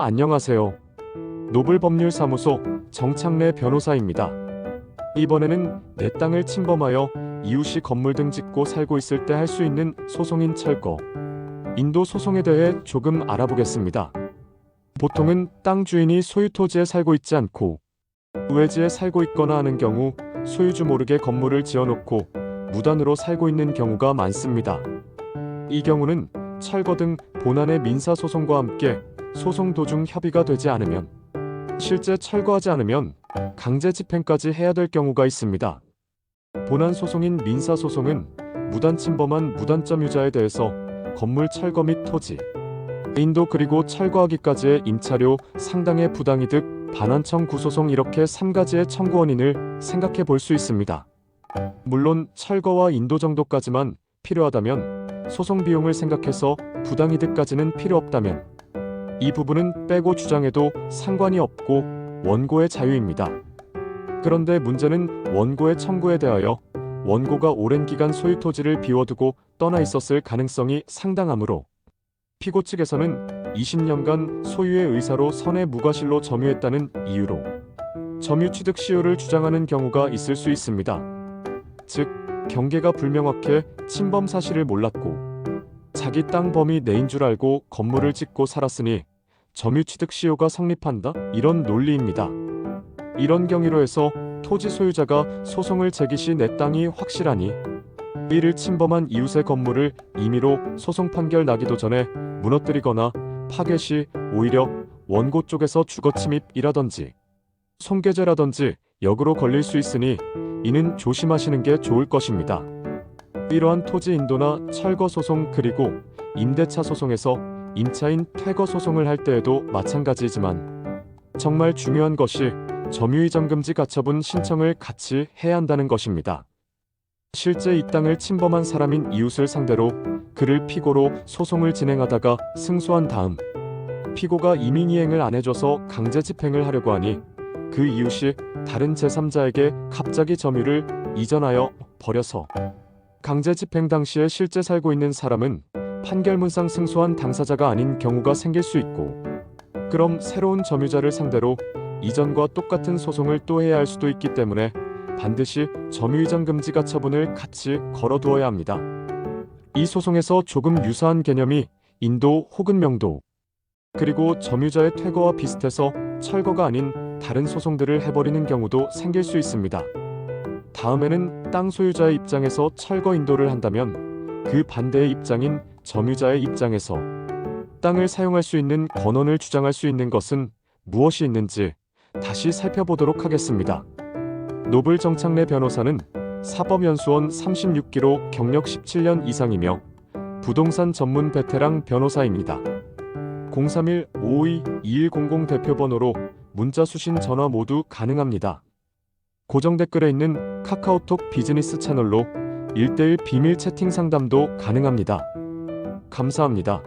안녕하세요. 노블법률사무소 정창래 변호사입니다. 이번에는 내 땅을 침범하여 이웃이 건물 등 짓고 살고 있을 때 할 수 있는 소송인 철거, 인도 소송에 대해 조금 알아보겠습니다. 보통은 땅 주인이 소유 토지에 살고 있지 않고 우회지에 살고 있거나 하는 경우 소유주 모르게 건물을 지어놓고 무단으로 살고 있는 경우가 많습니다. 이 경우는 철거 등 본안의 민사소송과 함께 소송 도중 협의가 되지 않으면, 실제 철거하지 않으면 강제 집행까지 해야 될 경우가 있습니다. 본안 소송인 민사소송은 무단 침범한 무단점 유자에 대해서 건물 철거 및 토지, 인도 그리고 철거하기까지의 임차료 상당의 부당이득, 반환청 구소송 이렇게 3가지의 청구 원인을 생각해 볼 수 있습니다. 물론 철거와 인도 정도까지만 필요하다면, 소송 비용을 생각해서 부당이득까지는 필요 없다면 이 부분은 빼고 주장해도 상관이 없고 원고의 자유입니다. 그런데 문제는 원고의 청구에 대하여 원고가 오랜 기간 소유 토지를 비워두고 떠나 있었을 가능성이 상당하므로 피고 측에서는 20년간 소유의 의사로 선의 무과실로 점유했다는 이유로 점유 취득 시효를 주장하는 경우가 있을 수 있습니다. 즉, 경계가 불명확해 침범 사실을 몰랐고 자기 땅 범위 내인 줄 알고 건물을 짓고 살았으니 점유 취득 시효가 성립한다? 이런 논리입니다. 이런 경위로 해서 토지 소유자가 소송을 제기 시 내 땅이 확실하니 이를 침범한 이웃의 건물을 임의로 소송 판결 나기도 전에 무너뜨리거나 파괴 시 오히려 원고 쪽에서 주거침입이라든지 손괴죄라든지 역으로 걸릴 수 있으니 이는 조심하시는 게 좋을 것입니다. 이러한 토지 인도나 철거 소송 그리고 임대차 소송에서 임차인 퇴거 소송을 할 때에도 마찬가지지만 정말 중요한 것이 점유이전 금지 가처분 신청을 같이 해야 한다는 것입니다. 실제 이 땅을 침범한 사람인 이웃을 상대로 그를 피고로 소송을 진행하다가 승소한 다음 피고가 이민이행을 안 해줘서 강제 집행을 하려고 하니 그 이웃이 다른 제3자에게 갑자기 점유를 이전하여 버려서 강제 집행 당시에 실제 살고 있는 사람은 판결문상 승소한 당사자가 아닌 경우가 생길 수 있고, 그럼 새로운 점유자를 상대로 이전과 똑같은 소송을 또 해야 할 수도 있기 때문에 반드시 점유이전 금지 가처분을 같이 걸어두어야 합니다. 이 소송에서 조금 유사한 개념이 인도 혹은 명도, 그리고 점유자의 퇴거와 비슷해서 철거가 아닌 다른 소송들을 해버리는 경우도 생길 수 있습니다. 다음에는 땅 소유자의 입장에서 철거 인도를 한다면 그 반대의 입장인 점유자의 입장에서 땅을 사용할 수 있는 권한을 주장할 수 있는 것은 무엇이 있는지 다시 살펴보도록 하겠습니다. 노블 정창래 변호사는 사법연수원 36기로 경력 17년 이상이며 부동산 전문 베테랑 변호사입니다. 031-552-2100 대표번호로 문자 수신 전화 모두 가능합니다. 고정 댓글에 있는 카카오톡 비즈니스 채널로 1:1 비밀 채팅 상담도 가능합니다. 감사합니다.